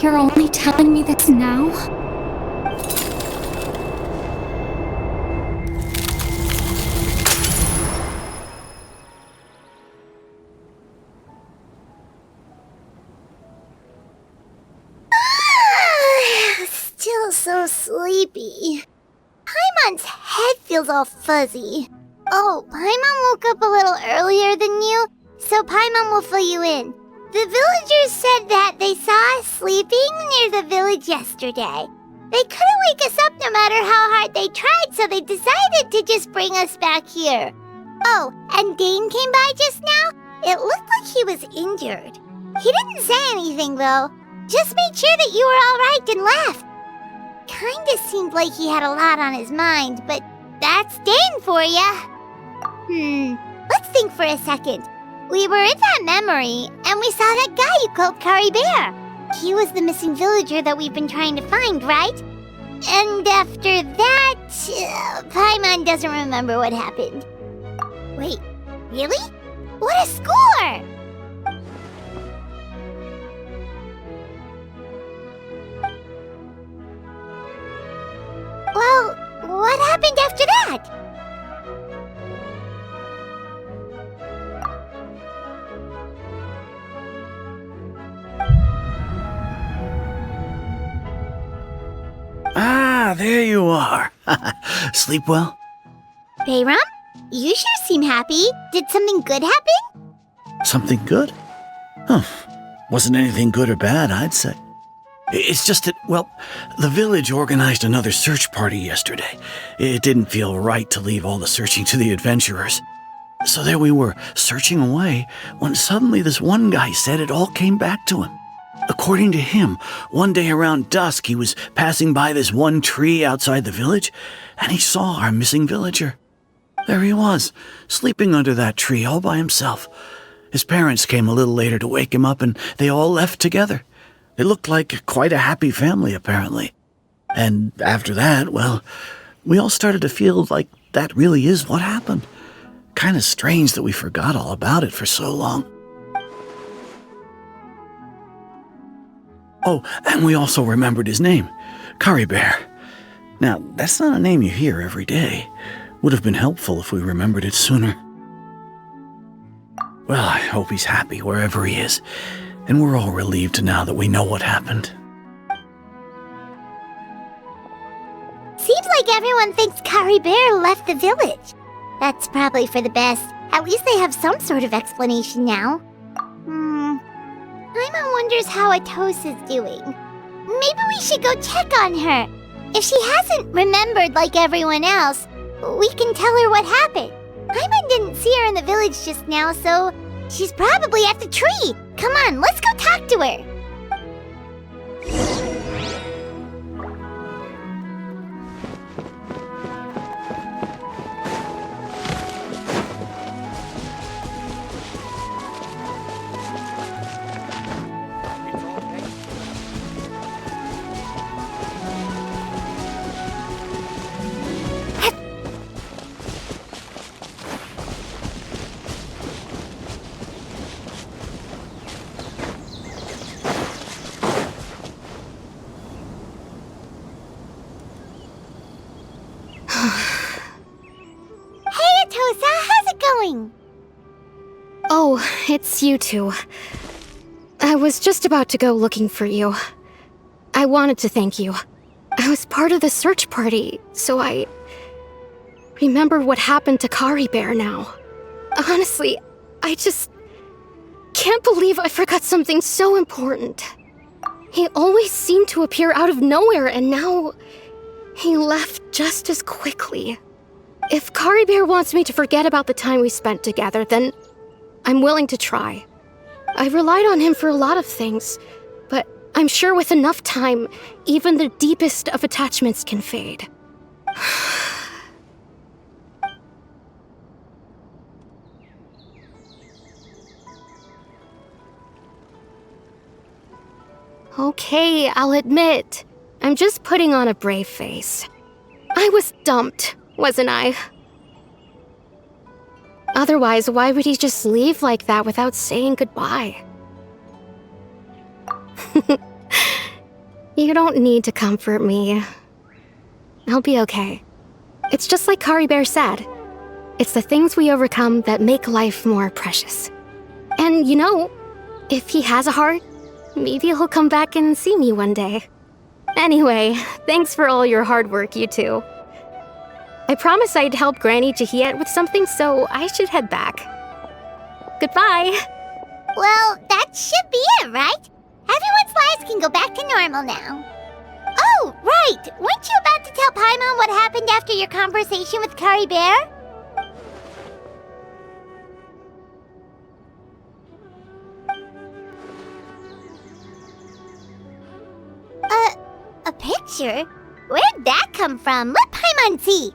You're only telling me this now? Still so sleepy. Paimon's head feels all fuzzy. Oh, Paimon woke up a little earlier than you, so Paimon will fill you in. The villagers said that they saw us sleeping near the village yesterday. They couldn't wake us up no matter how hard they tried, so they decided to just bring us back here. Oh, and Dane came by just now. It looked like he was injured. He didn't say anything, though. Just made sure that you were all right and left. Kinda seemed like he had a lot on his mind, but that's Dane for ya. Let's think for a second. We were in that memory, and we saw that guy you called Caribert. He was the missing villager that we've been trying to find, right? And after that, Paimon doesn't remember what happened. Wait, really? What a score! Well, what happened after that? Ah, there you are. Sleep well? Bayram, you sure seem happy. Did something good happen? Something good? Huh. Wasn't anything good or bad, I'd say. It's just that, well, the village organized another search party yesterday. It didn't feel right to leave all the searching to the adventurers. So there we were, searching away, when suddenly this one guy said it all came back to him. According to him, one day around dusk, he was passing by this one tree outside the village, and he saw our missing villager. There he was, sleeping under that tree all by himself. His parents came a little later to wake him up, and they all left together. They looked like quite a happy family, apparently. And after that, well, we all started to feel like that really is what happened. Kind of strange that we forgot all about it for so long. Oh, and we also remembered his name, Caribert. Now, that's not a name you hear every day. Would have been helpful if we remembered it sooner. Well, I hope he's happy wherever he is, and we're all relieved now that we know what happened. Seems like everyone thinks Caribert left the village. That's probably for the best. At least they have some sort of explanation now. Paimon wonders how Atosa's doing. Maybe we should go check on her. If she hasn't remembered like everyone else, we can tell her what happened. Paimon didn't see her in the village just now, so she's probably at the tree. Come on, let's go talk to her. Oh, it's you two. I was just about to go looking for you. I wanted to thank you. I was part of the search party, so I remember what happened to Caribert now. Honestly, I just can't believe I forgot something so important. He always seemed to appear out of nowhere, and now he left just as quickly. If Caribert wants me to forget about the time we spent together, then I'm willing to try. I relied on him for a lot of things, but I'm sure with enough time, even the deepest of attachments can fade. Okay, I'll admit, I'm just putting on a brave face. I was dumped, wasn't I? Otherwise, why would he just leave like that without saying goodbye? You don't need to comfort me. I'll be okay. It's just like Caribert said. It's the things we overcome that make life more precious. And you know, if he has a heart, maybe he'll come back and see me one day. Anyway, thanks for all your hard work, you two. I promised I'd help Granny Jahiet with something, so I should head back. Goodbye! Well, that should be it, right? Everyone's lives can go back to normal now. Oh, right! Weren't you about to tell Paimon what happened after your conversation with Caribert? A picture? Where'd that come from? Let Paimon see!